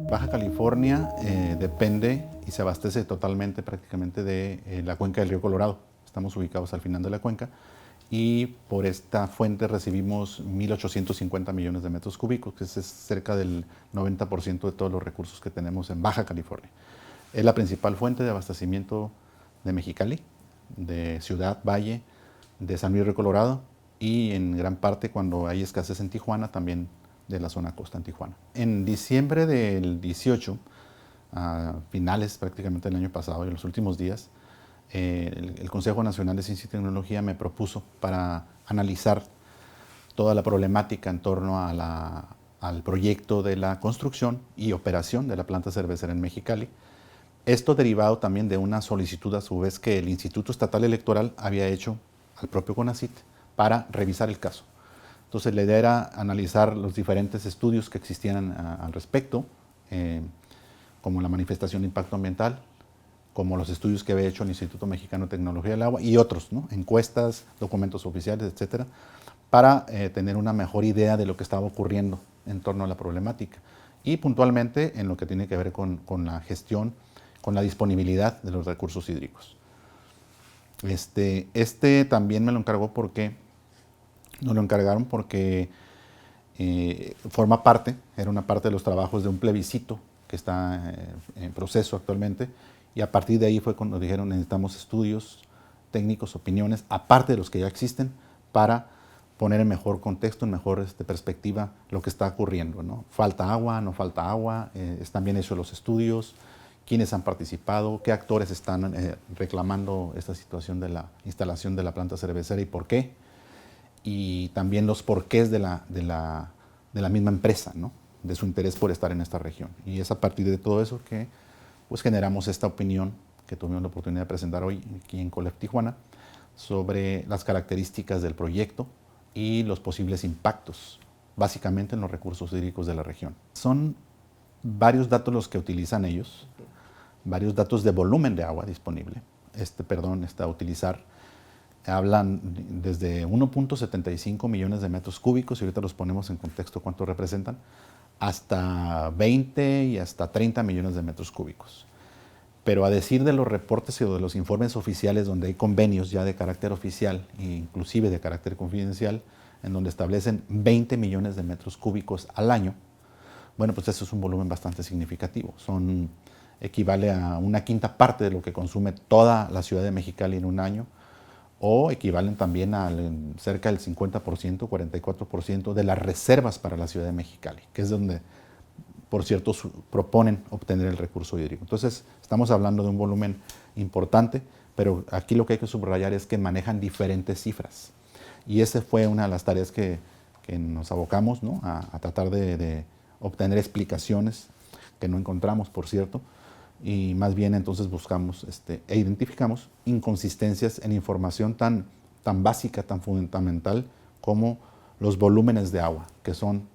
Baja California depende y se abastece totalmente prácticamente de la cuenca del río Colorado. Estamos ubicados al final de la cuenca y por esta fuente recibimos 1.850 millones de metros cúbicos, que es cerca del 90% de todos los recursos que tenemos en Baja California. Es la principal fuente de abastecimiento de Mexicali, de Ciudad Valle, de San Luis Río Colorado y en gran parte cuando hay escasez en Tijuana también de la zona costa en Tijuana. En diciembre del 18, a finales prácticamente del año pasado y en los últimos días, el Consejo Nacional de Ciencia y Tecnología me propuso para analizar toda la problemática en torno al proyecto de la construcción y operación de la planta cervecera en Mexicali. Esto derivado también de una solicitud a su vez que el Instituto Estatal Electoral había hecho al propio CONACYT para revisar el caso. Entonces la idea era analizar los diferentes estudios que existían al respecto, como la manifestación de impacto ambiental, como los estudios que había hecho el Instituto Mexicano de Tecnología del Agua y otros, ¿no? Encuestas, documentos oficiales, etcétera, para tener una mejor idea de lo que estaba ocurriendo en torno a la problemática y puntualmente en lo que tiene que ver con la gestión, con la disponibilidad de los recursos hídricos. Este también me lo encargó porque nos lo encargaron porque forma parte, era una parte de los trabajos de un plebiscito que está en proceso actualmente y a partir de ahí fue cuando dijeron necesitamos estudios técnicos, opiniones, aparte de los que ya existen, para poner en mejor contexto, en mejor perspectiva lo que está ocurriendo, ¿no? ¿Falta agua? ¿No falta agua? ¿Están bien hechos los estudios? ¿Quiénes han participado? ¿Qué actores están reclamando esta situación de la instalación de la planta cervecera y por qué? Y también los porqués de la misma empresa, ¿no? De su interés por estar en esta región. Y es a partir de todo eso que pues, generamos esta opinión que tuvimos la oportunidad de presentar hoy aquí en COLEF Tijuana sobre las características del proyecto y los posibles impactos, básicamente en los recursos hídricos de la región. Son varios datos los que utilizan ellos, varios datos de volumen de agua disponible, a utilizar. Hablan desde 1.75 millones de metros cúbicos, y ahorita los ponemos en contexto cuánto representan, hasta 20 y hasta 30 millones de metros cúbicos. Pero a decir de los reportes o de los informes oficiales donde hay convenios ya de carácter oficial e inclusive de carácter confidencial, en donde establecen 20 millones de metros cúbicos al año, bueno, pues eso es un volumen bastante significativo. Equivale a una quinta parte de lo que consume toda la ciudad de Mexicali en un año, o equivalen también a cerca del 50%, 44% de las reservas para la ciudad de Mexicali, que es donde, por cierto, proponen obtener el recurso hídrico. Entonces, estamos hablando de un volumen importante, pero aquí lo que hay que subrayar es que manejan diferentes cifras. Y esa fue una de las tareas que nos abocamos, ¿no? a tratar de obtener explicaciones que no encontramos, por cierto, y más bien entonces buscamos e identificamos inconsistencias en información tan básica, tan fundamental como los volúmenes de agua, que son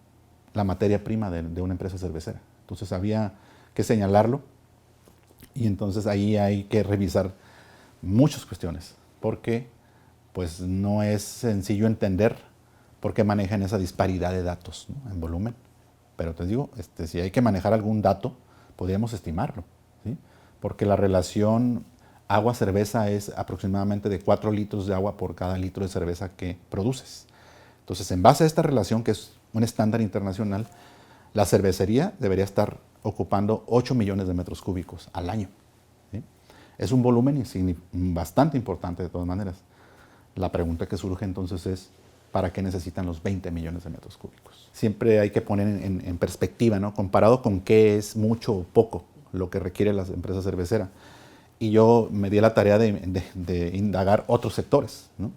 la materia prima de una empresa cervecera. Entonces había que señalarlo y entonces ahí hay que revisar muchas cuestiones, porque pues no es sencillo entender por qué manejan esa disparidad de datos, ¿no? En volumen. Pero te digo, si hay que manejar algún dato, podríamos estimarlo, ¿sí? Porque la relación agua-cerveza es aproximadamente de 4 litros de agua por cada litro de cerveza que produces. Entonces, en base a esta relación, que es un estándar internacional, la cervecería debería estar ocupando 8 millones de metros cúbicos al año, ¿sí? Es un volumen bastante importante de todas maneras. La pregunta que surge entonces es, ¿para qué necesitan los 20 millones de metros cúbicos? Siempre hay que poner en perspectiva, ¿no? Comparado con qué es mucho o poco lo que requiere la empresa cervecera. Y yo me di la tarea de indagar otros sectores, ¿no?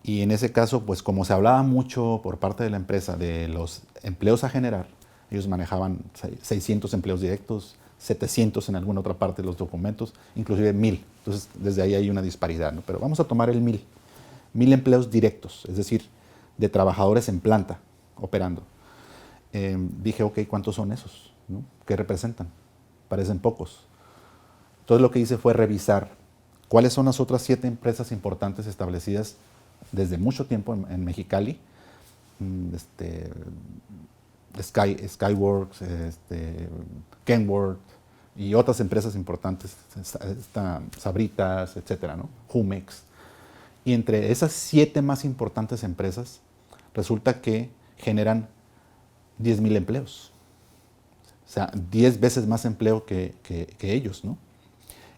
Y en ese caso, pues como se hablaba mucho por parte de la empresa de los empleos a generar, ellos manejaban 600 empleos directos, 700 en alguna otra parte de los documentos, inclusive 1000. Entonces, desde ahí hay una disparidad, ¿no? Pero vamos a tomar el 1000 empleos directos, es decir, de trabajadores en planta, operando. Dije, ok, ¿cuántos son esos? ¿No? ¿Qué representan? Parecen pocos. Entonces lo que hice fue revisar cuáles son las otras 7 empresas importantes establecidas desde mucho tiempo en Mexicali, Skyworks, Kenworth y otras empresas importantes, Sabritas, etcétera, ¿no? Jumex. Y entre esas 7 más importantes empresas, resulta que generan 10,000 empleos. O sea, 10 veces más empleo que ellos, ¿no?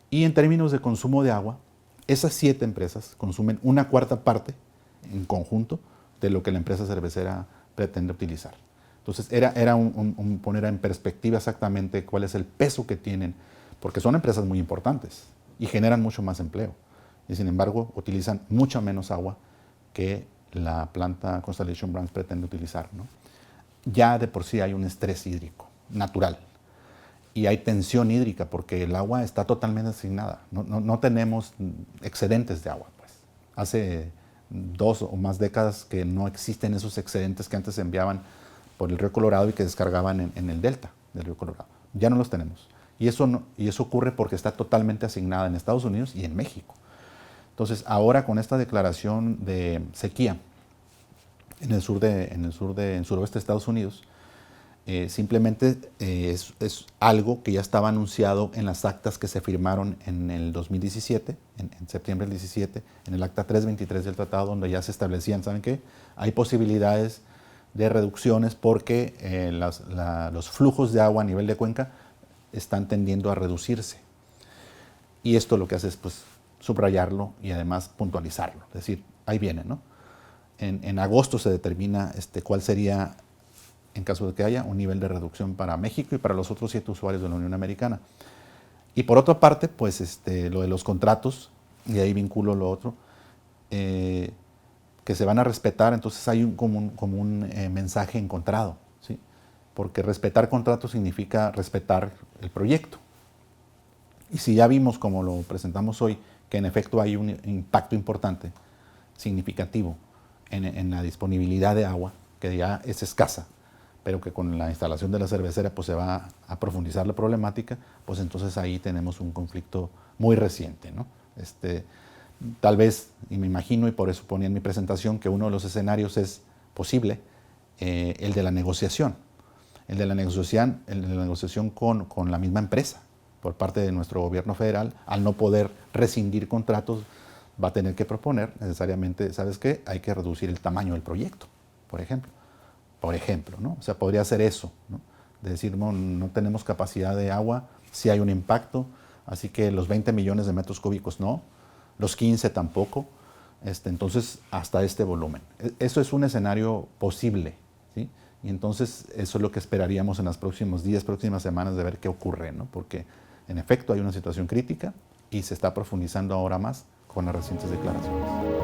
Y en términos de consumo de agua, esas 7 empresas consumen 1/4 parte en conjunto de lo que la empresa cervecera pretende utilizar. Entonces, era un poner en perspectiva exactamente cuál es el peso que tienen, porque son empresas muy importantes y generan mucho más empleo. Y sin embargo, utilizan mucha menos agua que la planta Constellation Brands pretende utilizar, ¿no? Ya de por sí hay un estrés hídrico natural y hay tensión hídrica porque el agua está totalmente asignada. No tenemos excedentes de agua, pues. Hace 2 o más décadas que no existen esos excedentes que antes se enviaban por el río Colorado y que descargaban en el delta del río Colorado. Ya no los tenemos. Y eso ocurre porque está totalmente asignada en Estados Unidos y en México. Entonces, ahora con esta declaración de sequía en el suroeste de Estados Unidos, simplemente es algo que ya estaba anunciado en las actas que se firmaron en el 2017, en septiembre del 17, en el acta 323 del tratado, donde ya se establecían, ¿saben qué? Hay posibilidades de reducciones porque los flujos de agua a nivel de cuenca están tendiendo a reducirse. Y esto lo que hace es pues, subrayarlo y además puntualizarlo. Es decir, ahí viene, ¿no? En agosto se determina cuál sería, en caso de que haya, un nivel de reducción para México y para los otros 7 usuarios de la Unión Americana. Y por otra parte, pues lo de los contratos, y ahí vinculo lo otro, que se van a respetar, entonces hay como un mensaje encontrado, ¿sí? Porque respetar contratos significa respetar el proyecto. Y si ya vimos, como lo presentamos hoy, que en efecto hay un impacto importante, significativo, en la disponibilidad de agua, que ya es escasa, pero que con la instalación de la cervecera pues se va a profundizar la problemática, pues entonces ahí tenemos un conflicto muy reciente, ¿no? Tal vez, y me imagino, y por eso ponía en mi presentación, que uno de los escenarios es posible, el de la negociación. El de la negociación con la misma empresa, por parte de nuestro gobierno federal, al no poder rescindir contratos, va a tener que proponer necesariamente, ¿sabes qué? Hay que reducir el tamaño del proyecto, por ejemplo. ¿No? O sea, podría ser eso, ¿no? De decir, no tenemos capacidad de agua, sí hay un impacto, así que los 20 millones de metros cúbicos no, los 15 tampoco, entonces hasta este volumen. Eso es un escenario posible, ¿sí? Y entonces eso es lo que esperaríamos en los próximos días, próximas semanas, de ver qué ocurre, ¿no? Porque en efecto hay una situación crítica y se está profundizando ahora más con las recientes declaraciones.